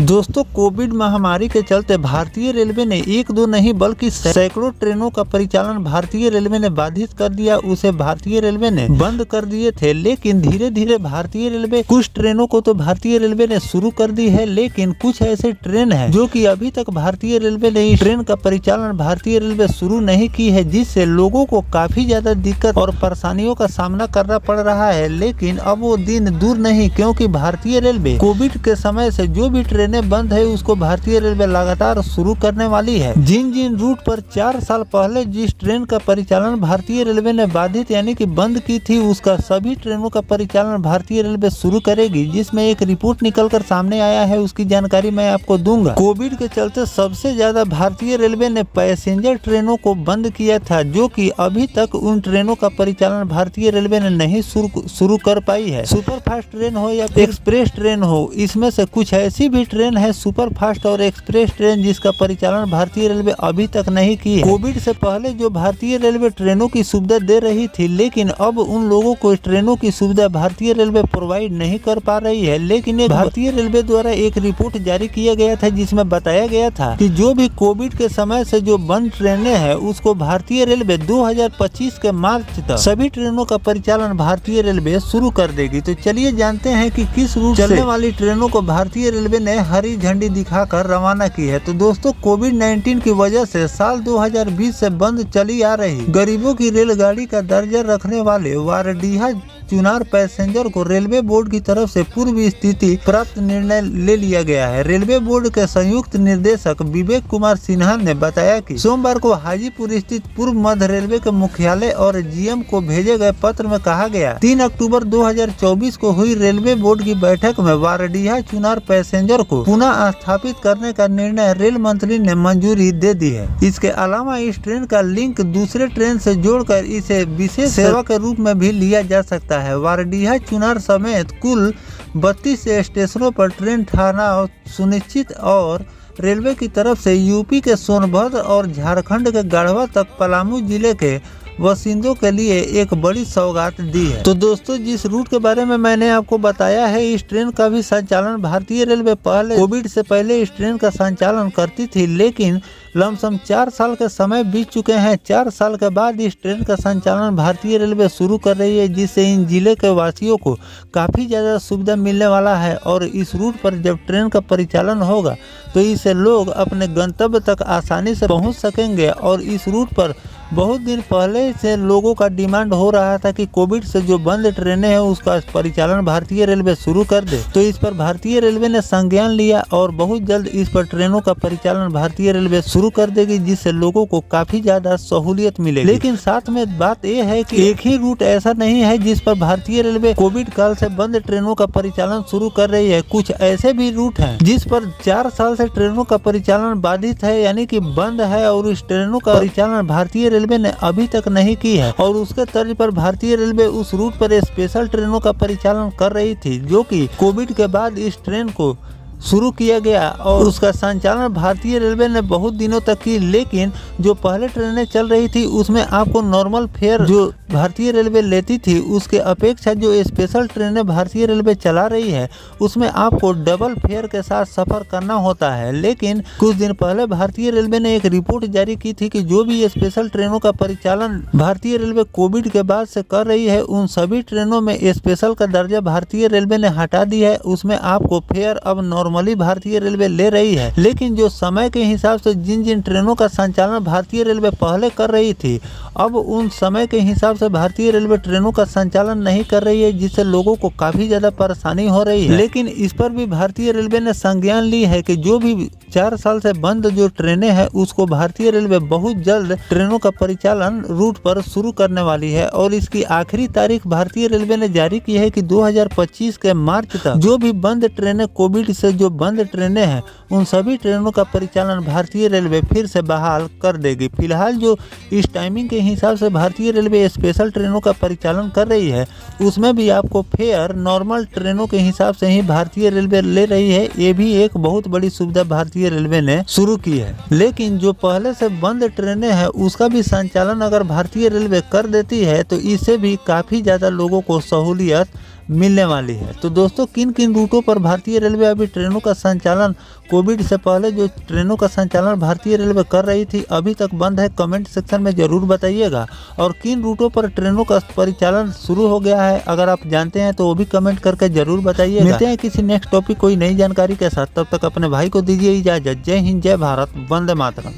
दोस्तों, कोविड महामारी के चलते भारतीय रेलवे ने एक दो नहीं बल्कि सैकड़ों ट्रेनों का परिचालन भारतीय रेलवे ने बाधित कर दिया। उसे भारतीय रेलवे ने बंद कर दिए थे, लेकिन धीरे धीरे भारतीय रेलवे कुछ ट्रेनों को तो भारतीय रेलवे ने शुरू कर दी है, लेकिन कुछ ऐसे ट्रेन है जो कि अभी तक भारतीय रेलवे ने इस ट्रेन का परिचालन भारतीय रेलवे शुरू नहीं की है, जिससे लोगों को काफी ज्यादा दिक्कत और परेशानियों का सामना करना पड़ रहा है। लेकिन अब वो दिन दूर नहीं, क्योंकि भारतीय रेलवे कोविड के समय से जो भी ट्रेनें बंद है उसको भारतीय रेलवे लगातार शुरू करने वाली है। जिन जिन रूट पर 4 साल पहले जिस ट्रेन का परिचालन भारतीय रेलवे ने बाधित यानी कि बंद की थी, उसका सभी ट्रेनों का परिचालन भारतीय रेलवे शुरू करेगी, जिसमें एक रिपोर्ट निकलकर सामने आया है, उसकी जानकारी मैं आपको दूंगा। कोविड के चलते सबसे ज्यादा भारतीय रेलवे ने पैसेंजर ट्रेनों को बंद किया था, जो कि अभी तक उन ट्रेनों का परिचालन भारतीय रेलवे ने नहीं शुरू कर पाई है। सुपर फास्ट ट्रेन हो या एक्सप्रेस ट्रेन हो, इसमें से कुछ ऐसी भी ट्रेन है सुपर फास्ट और एक्सप्रेस ट्रेन जिसका परिचालन भारतीय रेलवे अभी तक नहीं की है। कोविड से पहले जो भारतीय रेलवे ट्रेनों की सुविधा दे रही थी, लेकिन अब उन लोगों को ट्रेनों की सुविधा भारतीय रेलवे प्रोवाइड नहीं कर पा रही है। लेकिन भारतीय रेलवे द्वारा एक रिपोर्ट जारी किया गया था, जिसमें बताया गया था कि जो भी कोविड के समय से जो बंद ट्रेनें हैं उसको भारतीय रेलवे 2025 के मार्च तक सभी ट्रेनों का परिचालन भारतीय रेलवे शुरू कर देगी। तो चलिए जानते हैं कि किस रूट चलने वाली ट्रेनों को भारतीय रेलवे ने हरी झंडी दिखाकर रवाना की है। तो दोस्तों, कोविड-19 की वजह से साल 2020 से बंद चली आ रही गरीबों की रेलगाड़ी का दर्जा रखने वाले वारडीहा चुनार पैसेंजर को रेलवे बोर्ड की तरफ से पूर्व स्थिति प्राप्त निर्णय ले लिया गया है। रेलवे बोर्ड के संयुक्त निर्देशक विवेक कुमार सिन्हा ने बताया कि सोमवार को हाजीपुर स्थित पूर्व मध्य रेलवे के मुख्यालय और जीएम को भेजे गए पत्र में कहा गया 3 अक्टूबर 2024 को हुई रेलवे बोर्ड की बैठक में वारडीहा चुनार पैसेंजर को पुनः स्थापित करने का निर्णय रेल मंत्री ने मंजूरी दे दी है। इसके अलावा इस ट्रेन का लिंक दूसरे ट्रेन से जोड़कर इसे विशेष सेवा के रूप में भी लिया जा सकता है। वारडीहा चुनार समेत कुल 32 स्टेशनों पर ट्रेन ठहराव सुनिश्चित और रेलवे की तरफ से यूपी के सोनभद्र और झारखंड के गढ़वा तक पलामू जिले के वसिंदों के लिए एक बड़ी सौगात दी है। तो दोस्तों, जिस रूट के बारे में मैंने आपको बताया है, इस ट्रेन का भी संचालन भारतीय रेलवे पहले कोविड से पहले इस ट्रेन का संचालन करती थी, लेकिन लमसम 4 साल के समय बीत चुके हैं। 4 साल के बाद इस ट्रेन का संचालन भारतीय रेलवे शुरू कर रही है, जिससे इन जिले के वासियों को काफ़ी ज़्यादा सुविधा मिलने वाला है। और इस रूट पर जब ट्रेन का परिचालन होगा तो इससे लोग अपने गंतव्य तक आसानी से पहुंच सकेंगे। और इस रूट पर बहुत दिन पहले से लोगों का डिमांड हो रहा था कि कोविड से जो बंद ट्रेनें हैं उसका परिचालन भारतीय रेलवे शुरू कर दे। तो इस पर भारतीय रेलवे ने संज्ञान लिया और बहुत जल्द इस पर ट्रेनों का परिचालन भारतीय रेलवे शुरू कर देगी, जिससे लोगों को काफी ज्यादा सहूलियत मिलेगी। लेकिन साथ में बात यह है कि एक ही रूट ऐसा नहीं है जिस पर भारतीय रेलवे कोविड काल से बंद ट्रेनों का परिचालन शुरू कर रही है। कुछ ऐसे भी रूट हैं जिस पर 4 साल से ट्रेनों का परिचालन बाधित है, यानी कि बंद है, और इस ट्रेनों का परिचालन भारतीय रेलवे ने अभी तक नहीं की है। और उसके तर्ज पर भारतीय रेलवे उस रूट पर स्पेशल ट्रेनों का परिचालन कर रही थी, जो कि कोविड के बाद इस ट्रेन को शुरू किया गया और उसका संचालन भारतीय रेलवे ने बहुत दिनों तक की। लेकिन जो पहले ट्रेनें चल रही थी उसमें आपको नॉर्मल फेयर जो भारतीय रेलवे लेती थी उसके अपेक्षा जो स्पेशल ट्रेनें भारतीय रेलवे चला रही है उसमें आपको डबल फेयर के साथ सफर करना होता है। लेकिन कुछ दिन पहले भारतीय रेलवे ने एक रिपोर्ट जारी की थी कि जो भी स्पेशल ट्रेनों का परिचालन भारतीय रेलवे कोविड के बाद से कर रही है, उन सभी ट्रेनों में स्पेशल का दर्जा भारतीय रेलवे ने हटा दी है। उसमें आपको फेयर अब नॉर्मली भारतीय रेलवे ले रही है। लेकिन जो समय के हिसाब से जिन जिन ट्रेनों का संचालन भारतीय रेलवे पहले कर रही थी, अब उन समय के हिसाब से भारतीय रेलवे ट्रेनों का संचालन नहीं कर रही है, जिससे लोगों को काफी ज्यादा परेशानी हो रही है। लेकिन इस पर भी भारतीय रेलवे ने संज्ञान ली है कि जो भी 4 साल से बंद जो ट्रेनें हैं उसको भारतीय रेलवे बहुत जल्द ट्रेनों का परिचालन रूट पर शुरू करने वाली है। और इसकी आखिरी तारीख भारतीय रेलवे ने जारी की है कि 2025 के मार्च तक जो भी बंद ट्रेनें कोविड से जो बंद ट्रेनें हैं उन सभी ट्रेनों का परिचालन भारतीय रेलवे फिर से बहाल कर देगी। फिलहाल जो इस टाइमिंग के हिसाब से भारतीय रेलवे स्पेशल ट्रेनों का परिचालन कर रही है उसमें भी आपको फेयर नॉर्मल ट्रेनों के हिसाब से ही भारतीय रेलवे ले रही है। ये भी एक बहुत बड़ी सुविधा भारतीय रेलवे ने शुरू की है। लेकिन जो पहले से बंद ट्रेनें हैं उसका भी संचालन अगर भारतीय रेलवे कर देती है तो इससे भी काफी ज्यादा लोगों को सहूलियत मिलने वाली है। तो दोस्तों किन किन रूटों पर भारतीय रेलवे अभी ट्रेनों का संचालन, कोविड से पहले जो ट्रेनों का संचालन भारतीय रेलवे कर रही थी अभी तक बंद है, कमेंट सेक्शन में ज़रूर बताइएगा। और किन रूटों पर ट्रेनों का परिचालन शुरू हो गया है अगर आप जानते हैं तो वो भी कमेंट करके ज़रूर बताइएगा। मिलते हैं किसी नेक्स्ट टॉपिक कोई नई जानकारी के साथ, तब तक अपने भाई को दीजिए इजाज़त। जय हिंद, जय भारत, वंदे मातरम।